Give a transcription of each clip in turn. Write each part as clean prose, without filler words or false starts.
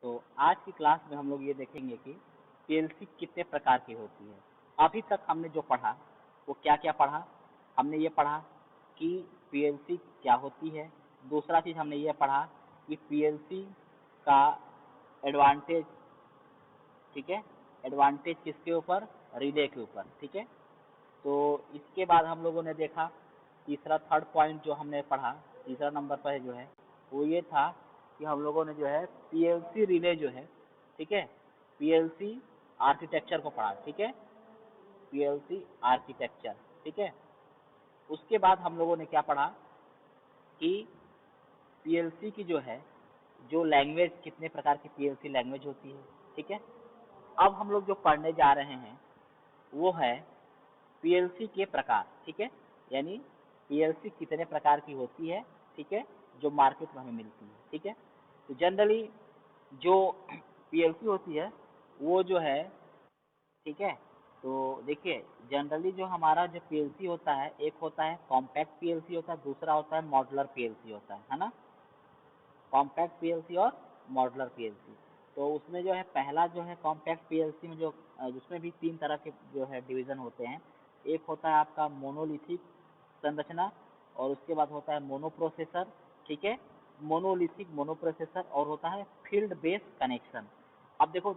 तो आज की क्लास में हम लोग ये देखेंगे कि पीएलसी कितने प्रकार की होती है। अभी तक हमने जो पढ़ा वो क्या क्या पढ़ा। हमने ये पढ़ा कि पीएलसी क्या होती है। दूसरा चीज़ हमने ये पढ़ा कि पीएलसी का एडवांटेज, ठीक है, एडवांटेज किसके ऊपर, रिले के ऊपर, ठीक है। तो इसके बाद हम लोगों ने देखा तीसरा थर्ड पॉइंट जो हमने पढ़ा, तीसरा नंबर पर जो है वो ये था कि हम लोगों ने जो है पीएलसी रिले जो है, ठीक है, पीएलसी आर्किटेक्चर को पढ़ा, ठीक है, पीएलसी आर्किटेक्चर, ठीक है। उसके बाद हम लोगों ने क्या पढ़ा कि पीएलसी की जो है जो लैंग्वेज, कितने प्रकार की पीएलसी लैंग्वेज होती है, ठीक है। अब हम लोग जो पढ़ने जा रहे हैं वो है पीएलसी के प्रकार, ठीक है, यानी पीएलसी कितने प्रकार की होती है, ठीक है, जो मार्केट में हमें मिलती है, ठीक है। तो जनरली जो पीएलसी होती है वो जो है, ठीक है, तो देखिए जनरली जो हमारा जो पीएलसी होता है, एक होता है कॉम्पैक्ट पीएलसी होता है, दूसरा होता है मॉड्यूलर पीएलसी होता है ना, कॉम्पैक्ट पीएलसी और मॉड्यूलर पीएलसी। तो उसमें जो है पहला जो है कॉम्पैक्ट पीएलसी में जो उसमें भी तीन तरह के जो है डिवीज़न होते हैं। एक होता है आपका मोनोलिथिक संरचना और उसके बाद होता है मोनोप्रोसेसर, ठीक है, मोनोलिथिक मोनोप्रोसेसर और होता है फील्ड बेस्ड कनेक्शन। अब देखो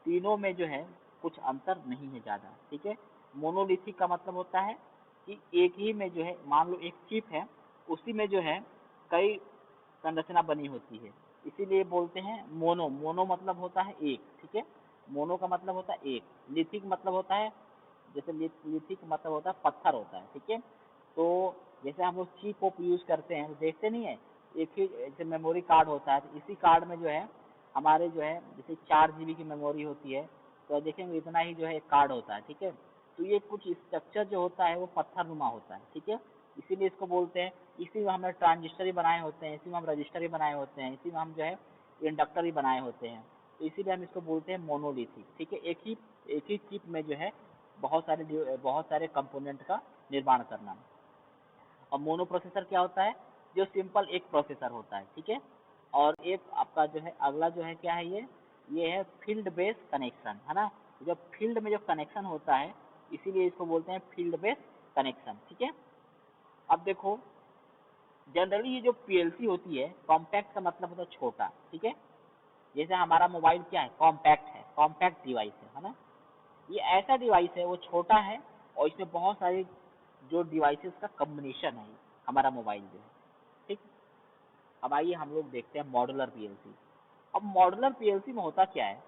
तीनों में जो है कुछ अंतर नहीं है ज़्यादा, ठीक है। मोनोलिथिक का मतलब होता है कि एक ही में जो है, मान लो एक चिप है, उसी में जो है कई संरचना बनी होती है, इसीलिए बोलते हैं मोनो। मोनो मतलब होता है एक, ठीक है, मोनो का मतलब होता है एक। लिथिक मतलब होता है, जैसे लिथिक मतलब होता है पत्थर होता है, ठीक है। तो जैसे हम लोग चिप को यूज़ करते हैं तो देखते नहीं है, एक ही जैसे मेमोरी कार्ड होता है, तो इसी कार्ड में जो है हमारे जो है जैसे 4 GB की मेमोरी होती है, तो देखेंगे इतना ही जो है एक कार्ड होता है, ठीक है। तो ये कुछ स्ट्रक्चर जो होता है वो पत्थर नुमा होता है, ठीक है, इसीलिए इसको बोलते हैं। इसी में हमने ट्रांजिस्टर ही बनाए होते हैं, इसी में हम रजिस्टर ही बनाए होते हैं, इसी में हम जो है इंडक्टर ही बनाए होते हैं, तो इसीलिए हम इसको बोलते हैं मोनोलिथिक, ठीक है। एक ही चिप में जो है बहुत सारे कंपोनेंट का निर्माण करना। और मोनो प्रोसेसर क्या होता है, जो सिंपल एक प्रोसेसर होता है, ठीक है। और एक आपका जो है अगला जो है क्या है, ये है फील्ड बेस्ड कनेक्शन, है ना। जब फील्ड में जो कनेक्शन होता है इसीलिए इसको बोलते हैं फील्ड बेस्ड कनेक्शन, ठीक है। अब देखो जनरली ये जो पीएलसी होती है, कॉम्पैक्ट का मतलब होता है छोटा, ठीक है। जैसे हमारा मोबाइल क्या है, कॉम्पैक्ट है, कॉम्पैक्ट डिवाइस है ना। ये ऐसा डिवाइस है, वो छोटा है और इसमें बहुत सारे जो डिवाइसेस का कम्बिनेशन है हमारा मोबाइल जो है, ठीक। अब आइए हम लोग देखते हैं मॉड्यूलर पीएलसी। अब मॉड्यूलर पीएलसी में होता क्या है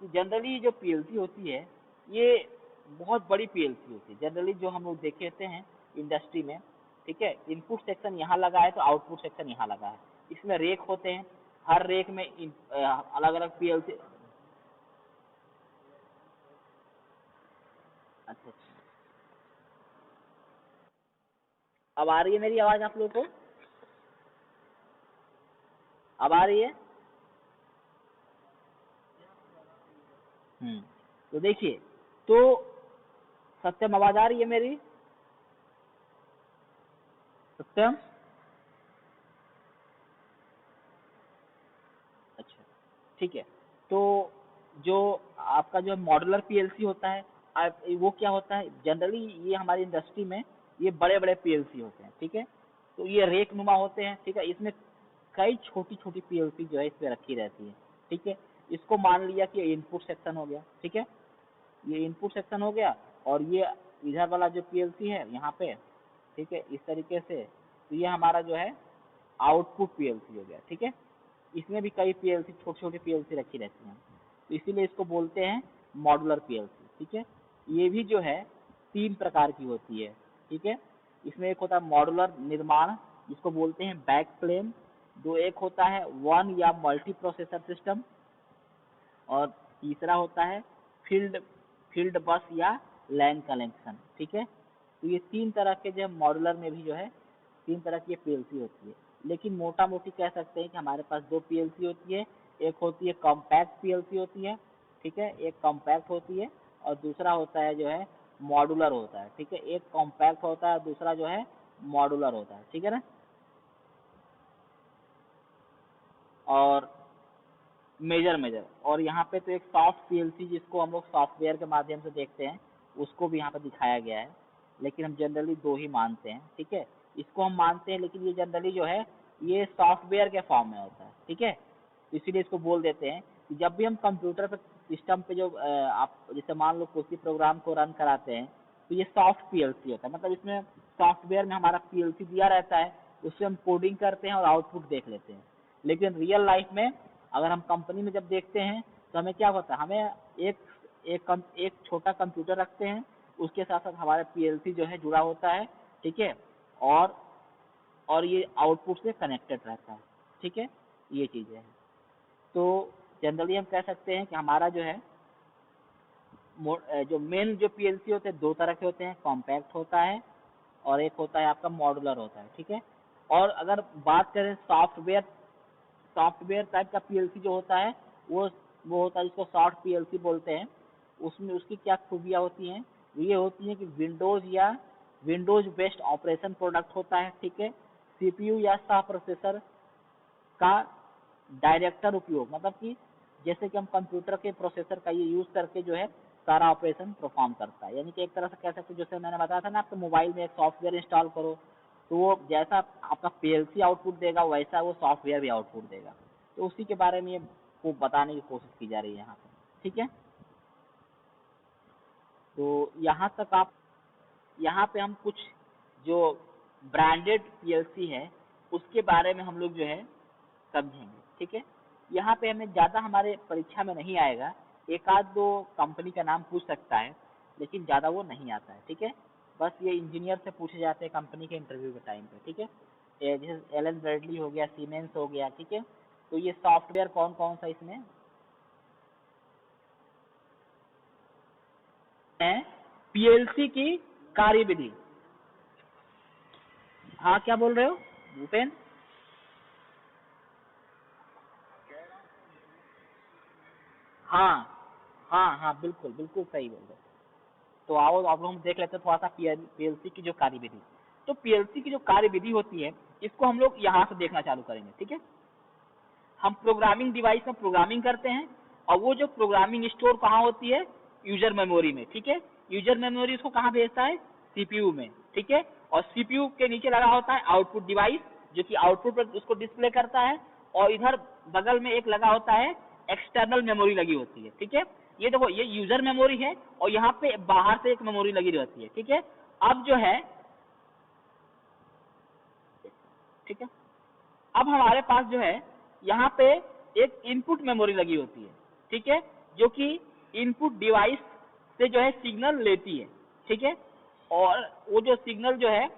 कि जनरली जो पीएलसी होती है ये बहुत बड़ी पीएलसी होती है। जनरली जो हम लोग देखे हैं इंडस्ट्री में, ठीक है, इनपुट सेक्शन यहाँ लगा है तो आउटपुट सेक्शन यहाँ लगा है, इसमें रेक होते हैं, हर रेक में अलग अलग पीएलसी। अच्छा अच्छा, अब आ रही है मेरी आवाज़ आप लोगों को, अब आ रही है? तो देखिए, तो सत्यम आवाज आ रही है मेरी? सत्यम, अच्छा, ठीक है। तो जो आपका जो मॉड्यूलर पीएलसी होता है, वो क्या होता है जनरली, ये हमारी इंडस्ट्री में ये बड़े बड़े पीएलसी होते हैं, ठीक है। तो ये रेक नुमा होते हैं, ठीक है, इसमें कई छोटी छोटी पीएलसी जो है इस पे रखी रहती है, ठीक है। इसको मान लिया कि इनपुट सेक्शन हो गया, ठीक है, ये इनपुट सेक्शन हो गया। और ये इधर वाला जो पीएलसी है यहाँ पे, ठीक है, इस तरीके से, तो ये हमारा जो है आउटपुट पीएलसी हो गया, ठीक है। इसमें भी कई पीएलसी, छोटी छोटी पीएलसी रखी रहती हैं, तो इसीलिए इसको बोलते हैं मॉड्यूलर पीएलसी, ठीक है। ये भी जो है 3 प्रकार की होती है, ठीक है। इसमें एक होता है मॉड्यूलर निर्माण, जिसको बोलते हैं बैक प्लेन। दो, एक होता है वन या मल्टी प्रोसेसर सिस्टम, और तीसरा होता है फील्ड फील्ड बस या लैन कनेक्शन, ठीक है। तो ये 3 तरह के जो मॉड्यूलर में भी जो है 3 तरह की पीएलसी होती है। लेकिन मोटा मोटी कह सकते हैं कि हमारे पास 2 पीएलसी होती है। एक होती है कॉम्पैक्ट पीएलसी होती है, ठीक है, एक कॉम्पैक्ट होती है, और दूसरा होता है जो है मॉड्यूलर होता है, ठीक है। एक कॉम्पैक्ट होता है, दूसरा जो है मॉड्यूलर होता है, ठीक है ना। और मेजर और यहाँ पे तो एक सॉफ्ट पीएलसी जिसको हम लोग सॉफ्टवेयर के माध्यम से देखते हैं उसको भी यहाँ पे दिखाया गया है, लेकिन हम जनरली दो ही मानते हैं, ठीक है। इसको हम मानते हैं लेकिन ये जनरली जो है ये सॉफ्टवेयर के फॉर्म में होता है, ठीक है। इसीलिए इसको बोल देते हैं कि जब भी हम कंप्यूटर पे सिस्टम पे जो आप जैसे मान लो किसी प्रोग्राम को रन कराते हैं तो ये सॉफ्ट पीएलसी होता है, मतलब इसमें सॉफ्टवेयर में हमारा पीएलसी दिया रहता है, उससे हम कोडिंग करते हैं और आउटपुट देख लेते हैं। लेकिन रियल लाइफ में अगर हम कंपनी में जब देखते हैं तो हमें क्या होता है, हमें एक छोटा कंप्यूटर रखते हैं, उसके साथ साथ हमारा पीएलसी जो है जुड़ा होता है, ठीक है, और ये आउटपुट से कनेक्टेड रहता है, ठीक है। ये चीज़ें हैं। तो जनरली हम कह सकते हैं कि हमारा जो है जो मेन जो पीएलसी होते हैं दो तरह के होते हैं, कॉम्पैक्ट होता है और एक होता है आपका मॉड्यूलर होता है, ठीक है। और अगर बात करें सॉफ्टवेयर टाइप का पीएलसी जो होता है वो होता है जिसको सॉफ्ट पीएलसी बोलते हैं। उसमें उसकी क्या खूबियाँ होती हैं, ये होती हैं कि विंडोज बेस्ड ऑपरेशन प्रोडक्ट होता है, ठीक है। सीपीयू या सह प्रोसेसर का डायरेक्टर उपयोग, मतलब कि जैसे कि हम कंप्यूटर के प्रोसेसर का ये यूज करके जो है सारा ऑपरेशन परफॉर्म करता है। यानी कि एक तरह से कह सकते हैं, जैसे मैंने बताया था ना आपके मोबाइल में एक सॉफ्टवेयर इंस्टॉल करो तो वो जैसा आपका पीएलसी आउटपुट देगा वैसा वो सॉफ्टवेयर भी आउटपुट देगा। तो उसी के बारे में को बताने की कोशिश की जा रही है यहाँ पे, ठीक है। तो यहाँ पे हम कुछ जो ब्रांडेड पीएलसी है उसके बारे में हम लोग जो है समझेंगे, ठीक है। यहाँ पे हमें ज़्यादा हमारे परीक्षा में नहीं आएगा, एक आध दो कंपनी का नाम पूछ सकता है लेकिन ज़्यादा वो नहीं आता है, ठीक है। बस ये इंजीनियर से पूछे जाते हैं कंपनी के इंटरव्यू के टाइम पे, ठीक है। जैसे एलन ब्रैडली हो गया, सीमेंस हो गया, ठीक है। तो ये सॉफ्टवेयर कौन कौन सा इसमें है, पीएलसी की कार्यविधि। हाँ क्या बोल रहे हो भूपेन? हाँ हाँ बिल्कुल बिल्कुल सही बोल रहे हो। तो आओ अब हम देख लेते हैं थोड़ा सा पीएलसी की जो कार्यविधि। तो पीएलसी की जो कार्यविधि होती है इसको हम लोग यहाँ से देखना चालू करेंगे, ठीक है। हम प्रोग्रामिंग डिवाइस में प्रोग्रामिंग करते हैं और वो जो प्रोग्रामिंग स्टोर कहाँ होती है, यूजर मेमोरी में, ठीक है। यूजर मेमोरी उसको कहाँ भेजता है, सीपीयू में, ठीक है। और सीपीयू के नीचे लगा होता है आउटपुट डिवाइस जो कि आउटपुट पर उसको डिस्प्ले करता है, और इधर बगल में एक लगा होता है एक्सटर्नल मेमोरी लगी होती है, ठीक है। ये देखो ये यूजर मेमोरी है और यहाँ पे बाहर से एक मेमोरी लगी रहती है, ठीक है। अब जो है, ठीक है, अब हमारे पास जो है यहाँ पे एक इनपुट मेमोरी लगी होती है, ठीक है, जो कि इनपुट डिवाइस से जो है सिग्नल लेती है, ठीक है। और वो जो सिग्नल जो है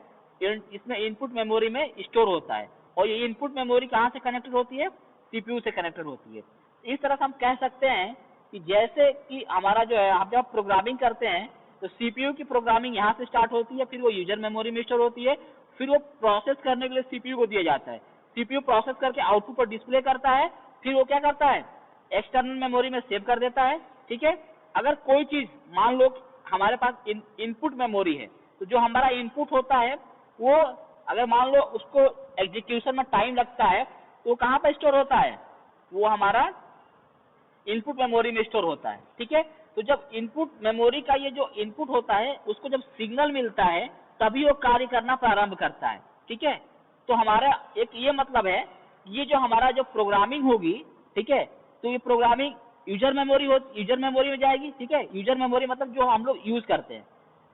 इसमें इनपुट मेमोरी में स्टोर होता है, और ये इनपुट मेमोरी कहाँ से कनेक्टेड होती है, सीपीयू से कनेक्टेड होती है। इस तरह से हम कह सकते हैं कि जैसे कि हमारा जो है हम जब प्रोग्रामिंग करते हैं तो सीपीयू की प्रोग्रामिंग यहाँ से स्टार्ट होती है, फिर वो यूजर मेमोरी में स्टोर होती है, फिर वो प्रोसेस करने के लिए सीपीयू को दिया जाता है, सीपीयू प्रोसेस करके आउटपुट पर डिस्प्ले करता है, फिर वो क्या करता है एक्सटर्नल मेमोरी में सेव कर देता है, ठीक है। अगर कोई चीज मान लो हमारे पास इनपुट मेमोरी है तो जो हमारा इनपुट होता है वो अगर मान लो उसको एग्जीक्यूशन में टाइम लगता है तो कहाँ पर स्टोर होता है, वो हमारा इनपुट मेमोरी में स्टोर होता है, ठीक है। तो जब इनपुट मेमोरी का ये जो इनपुट होता है उसको जब सिग्नल मिलता है तभी वो कार्य करना प्रारंभ करता है, ठीक है। तो हमारा एक ये मतलब है, ये जो हमारा जो प्रोग्रामिंग होगी, ठीक है, तो ये प्रोग्रामिंग यूजर मेमोरी में जाएगी, ठीक है। यूजर मेमोरी मतलब जो हम लोग यूज करते हैं,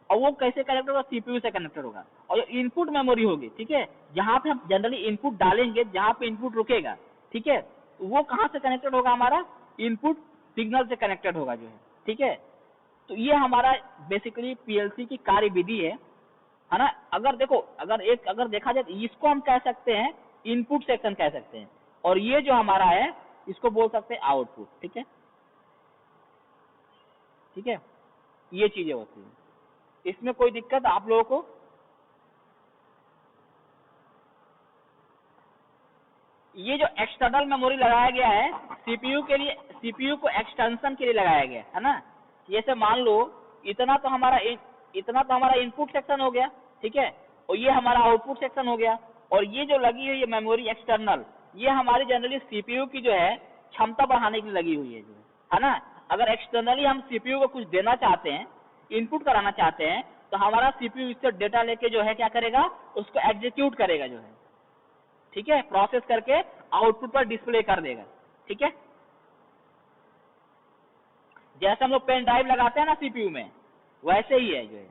और वो कैसे कनेक्टेड होगा, सीपीयू से कनेक्टेड होगा। और जो इनपुट मेमोरी होगी, ठीक है, जहाँ पे हम जनरली इनपुट डालेंगे, जहाँ पे इनपुट रुकेगा, ठीक है, तो वो कहाँ से कनेक्टेड होगा, हमारा इनपुट सिग्नल से कनेक्टेड होगा जो है, ठीक है। तो ये हमारा बेसिकली पीएलसी की कार्यविधि है ना। अगर देखो अगर देखा जाए तो इसको हम कह सकते हैं इनपुट सेक्शन कह सकते हैं, और ये जो हमारा है इसको बोल सकते हैं आउटपुट, ठीक है, ठीक है। ये चीजें होती हैं, इसमें कोई दिक्कत आप लोगों को? ये जो एक्सटर्नल मेमोरी लगाया गया है सीपीयू के लिए, सीपीयू को एक्सटेंशन के लिए लगाया गया है ना। जैसे मान लो इतना तो हमारा इनपुट सेक्शन हो गया, ठीक है, और ये हमारा आउटपुट सेक्शन हो गया, और ये जो लगी हुई है मेमोरी एक्सटर्नल, ये हमारी जनरली सीपीयू की जो है क्षमता बढ़ाने के लिए लगी हुई है जो है ना। अगर एक्सटर्नली हम सीपीयू को कुछ देना चाहते हैं, इनपुट कराना चाहते हैं, तो हमारा सीपीयू इससे डेटा लेके जो है क्या करेगा, उसको एग्जीक्यूट करेगा जो है, ठीक है, प्रोसेस करके आउटपुट पर डिस्प्ले कर देगा, ठीक है। जैसे हम लोग पेन ड्राइव लगाते हैं ना सीपीयू में, वैसे ही है जो है।